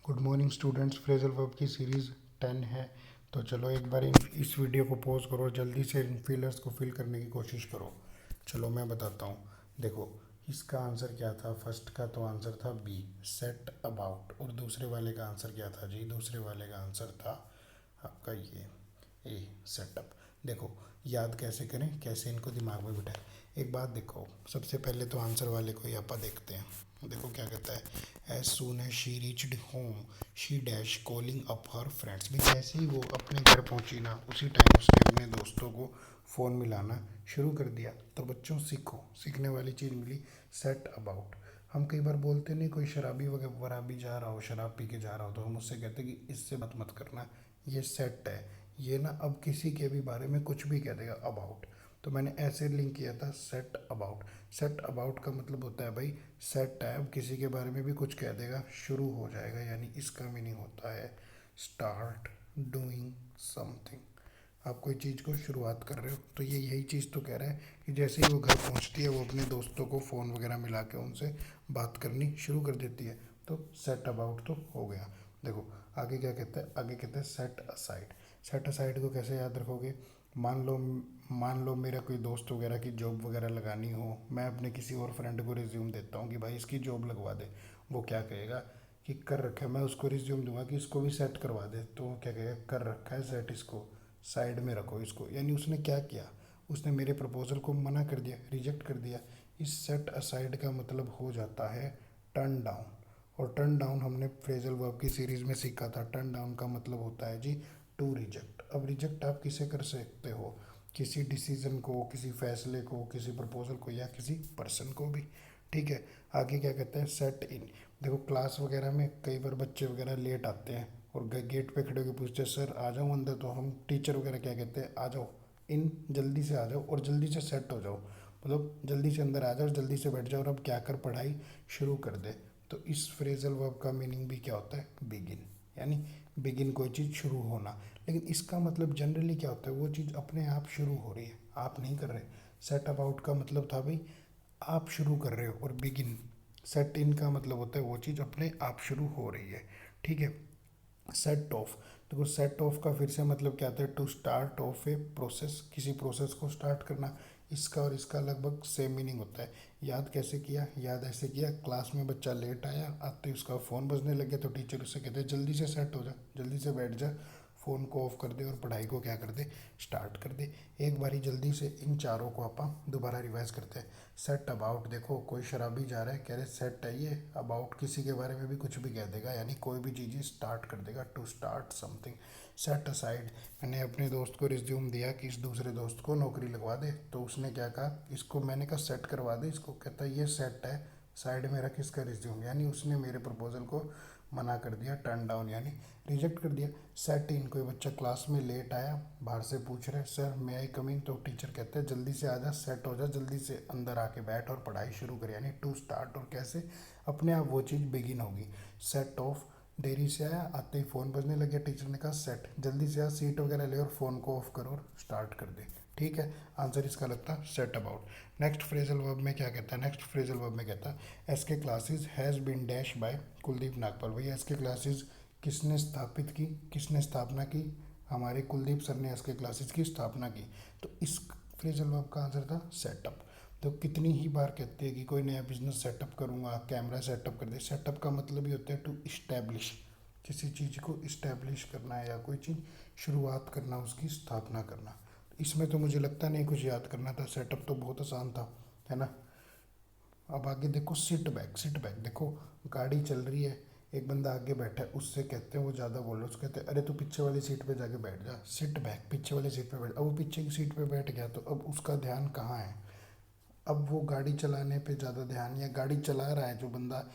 Good morning students. Phrasal verb की series 10 है। तो चलो एक बार इस वीडियो को पॉज करो, जल्दी से इन फिलर्स को फिल करने की कोशिश करो। चलो मैं बताता हूँ। देखो इसका आंसर क्या था। फर्स्ट का तो आंसर था बी, सेट अबाउट। और दूसरे वाले का आंसर क्या था जी? दूसरे वाले का आंसर था आपका ये ए, सेटअप। देखो याद कैसे करें, कैसे इनको दिमाग में बिठाएं। एक बात देखो, सबसे पहले तो आंसर वाले को ही आप देखते हैं। देखो क्या कहता है, as soon as she reached home she dash calling up her friends. भी जैसे ही वो अपने घर पहुंची ना, उसी टाइम उसने अपने दोस्तों को फ़ोन मिलाना शुरू कर दिया। तो बच्चों सीखो, सीखने वाली चीज़ मिली, सेट अबाउट। हम कई बार बोलते नहीं, कोई शराबी वगैरह वराबी जा रहा हो, शराब पी के जा रहा हो, तो हम उससे कहते हैं कि इससे बात मत करना, ये सेट है। ये ना अब किसी के भी बारे में कुछ भी कह देगा अबाउट। तो मैंने ऐसे लिंक किया था, सेट अबाउट। सेट अबाउट का मतलब होता है भाई सेट है, अब किसी के बारे में भी कुछ कह देगा, शुरू हो जाएगा। यानी इसका मीनिंग होता है स्टार्ट डूइंग समथिंग। आप कोई चीज़ को शुरुआत कर रहे हो, तो ये यही चीज़ तो कह रहा है कि जैसे ही वो घर पहुंचती है, वो अपने दोस्तों को फ़ोन वगैरह मिला के उनसे बात करनी शुरू कर देती है। तो सेट अबाउट तो हो गया। देखो आगे क्या कहता है, आगे कहता है सेट असाइड। सेट असाइड को कैसे याद रखोगे? मान लो मेरा कोई दोस्त वगैरह की जॉब वगैरह लगानी हो, मैं अपने किसी और फ्रेंड को रिज्यूम देता हूँ कि भाई इसकी जॉब लगवा दे। वो क्या कहेगा कि कर रखा है, मैं उसको रिज्यूम दूंगा कि इसको भी सेट करवा दे। तो वो क्या कहेगा, कर रखा है सेट, इसको साइड में रखो इसको। यानी उसने क्या किया, उसने मेरे प्रपोजल को मना कर दिया, रिजेक्ट कर दिया। इस सेट असाइड का मतलब हो जाता है टर्न डाउन। और टर्न डाउन हमने फ्रेजल वर्ब की सीरीज में सीखा था। टर्न डाउन का मतलब होता है जी टू रिजेक्ट। अब रिजेक्ट आप किसे कर सकते हो? किसी डिसीजन को, किसी फैसले को, किसी प्रपोजल को, या किसी पर्सन को भी। ठीक है। आगे क्या कहते हैं, सेट इन। देखो क्लास वगैरह में कई बार बच्चे वगैरह लेट आते हैं और गेट पे खड़े होकर पूछते हैं सर आ जाओ अंदर। तो हम टीचर वगैरह क्या कहते हैं, आ जाओ इन, जल्दी से आ जाओ और जल्दी से सेट हो जाओ। मतलब जल्दी से अंदर आ जाओ, जल्दी से बैठ जाओ और अब क्या कर पढ़ाई शुरू कर दे। तो इस फ्रेजल वर्ब का मीनिंग भी क्या होता है, बिगिन। यानी बिगिन कोई चीज़ शुरू होना। लेकिन इसका मतलब जनरली क्या होता है, वो चीज़ अपने आप शुरू हो रही है, आप नहीं कर रहे। सेट अबाउट का मतलब था भाई आप शुरू कर रहे हो, और बिगिन सेट इन का मतलब होता है वो चीज़ अपने आप शुरू हो रही है। ठीक है। Set off. देखो सेट ऑफ का फिर से मतलब क्या आता है, to start off a process, किसी प्रोसेस को स्टार्ट करना। इसका और इसका लगभग सेम मीनिंग होता है। याद कैसे किया, याद ऐसे किया, क्लास में बच्चा लेट आया, आते ही उसका फ़ोन बजने लग गया, तो टीचर उससे कहते हैं जल्दी से सेट हो जा, जल्दी से बैठ जा, फ़ोन को ऑफ कर दे और पढ़ाई को क्या कर दे, स्टार्ट कर दे। एक बारी जल्दी से इन चारों को आप दोबारा रिवाइज करते हैं। सेट अबाउट, देखो कोई शराबी जा रहा है, कह रहे सेट है ये अबाउट, किसी के बारे में भी कुछ भी कह देगा, यानी कोई भी चीज़ स्टार्ट कर देगा, to start something. Set aside, मैंने अपने दोस्त को रिज्यूम दिया कि इस दूसरे दोस्त को नौकरी लगवा दे। तो उसने क्या कहा, इसको मैंने कहा सेट करवा दे इसको, कहता है ये सेट है, साइड में रख इसका रिज्यूम। यानी उसने मेरे प्रपोजल को मना कर दिया, टर्न डाउन यानी रिजेक्ट कर दिया। सेट इन, कोई बच्चा क्लास में लेट आया, बाहर से पूछ रहे सर मैं आई कमिंग, तो टीचर कहते हैं जल्दी से आ जा, सेट हो जा, जल्दी से अंदर आके बैठ और पढ़ाई शुरू कर। यानी टू स्टार्ट, और कैसे अपने आप वो चीज़ बिगिन होगी। सेट ऑफ, देरी से आया, आते ही फ़ोन बजने लगे, टीचर ने कहा सेट, जल्दी से आ, सीट वगैरह ले और फ़ोन को ऑफ करो और स्टार्ट कर दे। ठीक है। आंसर इसका लगता है set about. Next phrasal verb में क्या कहता है, नेक्स्ट फ्रेजल वर्ब में कहता है S K classes has been dash by Kuldeep Nagpal. भैया एस के क्लासेज किसने स्थापित की, किसने स्थापना की? हमारे कुलदीप सर ने एस के क्लासेज की स्थापना की। तो इस फ्रेजल वर्ब का आंसर था सेटअप। तो कितनी ही बार कहते हैं कि कोई नया बिजनेस सेटअप करूँगा, कैमरा सेटअप कर दे। सेटअप का मतलब ही होता है टू इस्टेब्लिश, किसी चीज़ को इस्टेब्लिश करना है या कोई चीज़ शुरुआत करना, उसकी स्थापना करना। इसमें तो मुझे लगता नहीं कुछ याद करना था, सेटअप तो बहुत आसान था, है ना। अब आगे देखो सिट बैक। सिट बैक देखो, गाड़ी चल रही है, एक बंदा आगे बैठा है, उससे कहते हैं वो ज़्यादा बोल रहा है, उससे कहते हैं अरे तू पीछे वाली सीट पे जाके बैठ जा, सिट बैक, पीछे वाली सीट पे बैठ। अब वो पीछे की सीट पे बैठ गया, तो अब उसका ध्यान कहाँ है? अब वो गाड़ी चलाने पे ज़्यादा ध्यान, या गाड़ी चला रहा है जो बंदा,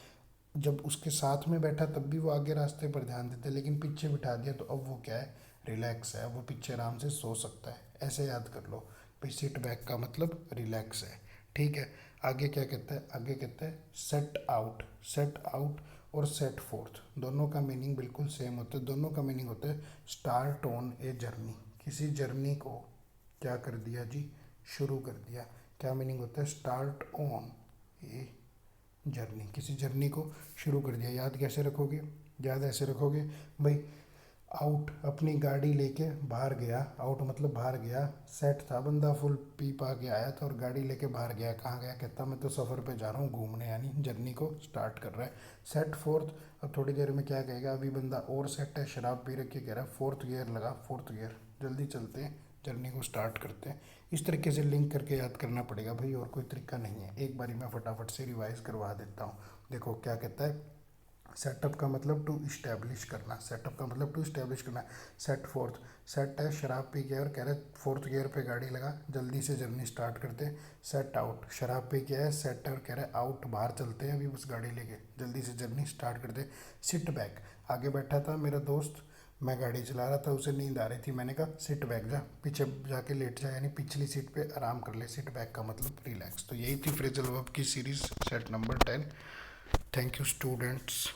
जब उसके साथ में बैठा तब भी वो आगे रास्ते पर ध्यान देते, लेकिन पीछे बिठा दिया तो अब वो क्या है, रिलैक्स है, वो पीछे आराम से सो सकता है। ऐसे याद कर लो भाई, सिट बैक का मतलब रिलैक्स है। ठीक है। आगे क्या कहता है, आगे कहता है सेट आउट। सेट आउट और सेट फोर्थ, दोनों का मीनिंग बिल्कुल सेम होता है। दोनों का मीनिंग होता है स्टार्ट ऑन ए जर्नी, किसी जर्नी को क्या कर दिया जी, शुरू कर दिया। क्या मीनिंग होता है, स्टार्ट ऑन ए जर्नी, किसी जर्नी को शुरू कर दिया। याद कैसे रखोगे, याद ऐसे रखोगे भाई। आउट अपनी गाड़ी लेके बाहर गया, आउट मतलब बाहर गया, सेट था बंदा, फुल पी पा के आया था और गाड़ी लेके बाहर गया। कहाँ गया? कहता मैं तो सफ़र पे जा रहा हूँ घूमने, यानी जर्नी को स्टार्ट कर रहा है। सेट फोर्थ, अब थोड़ी देर में क्या कहेगा? अभी बंदा और सेट है, शराब पी रखी, कह रहा है फोर्थ गियर लगा, फोर्थ गियर, जल्दी चलते हैं, जर्नी को स्टार्ट करते हैं। इस तरीके से लिंक करके याद करना पड़ेगा भाई, और कोई तरीका नहीं है। एक बारी मैं फटाफट से रिवाइज करवा देता हूँ। देखो क्या कहता है, सेटअप का मतलब टू इस्टेब्लिश करना, सेटअप का मतलब टू इस्टेब्लिश करना। सेट फोर्थ, सेट है शराब पी के और कह रहे फोर्थ गियर पे गाड़ी लगा, जल्दी से जर्नी स्टार्ट करते हैं। सेट आउट, शराब पी के है, सेट है और कह रहे आउट, बाहर चलते हैं अभी बस गाड़ी लेके, जल्दी से जर्नी स्टार्ट करते हैं। सिट बैक, आगे बैठा था मेरा दोस्त, मैं गाड़ी चला रहा था, उसे नींद आ रही थी, मैंने कहा सिट बैक, जा पीछे जाके लेट जा, यानी पिछली सीट पे आराम कर ले। सिट बैक का मतलब रिलैक्स। तो यही थी फ्रेजल वर्ब की series, set number 10। Thank you students.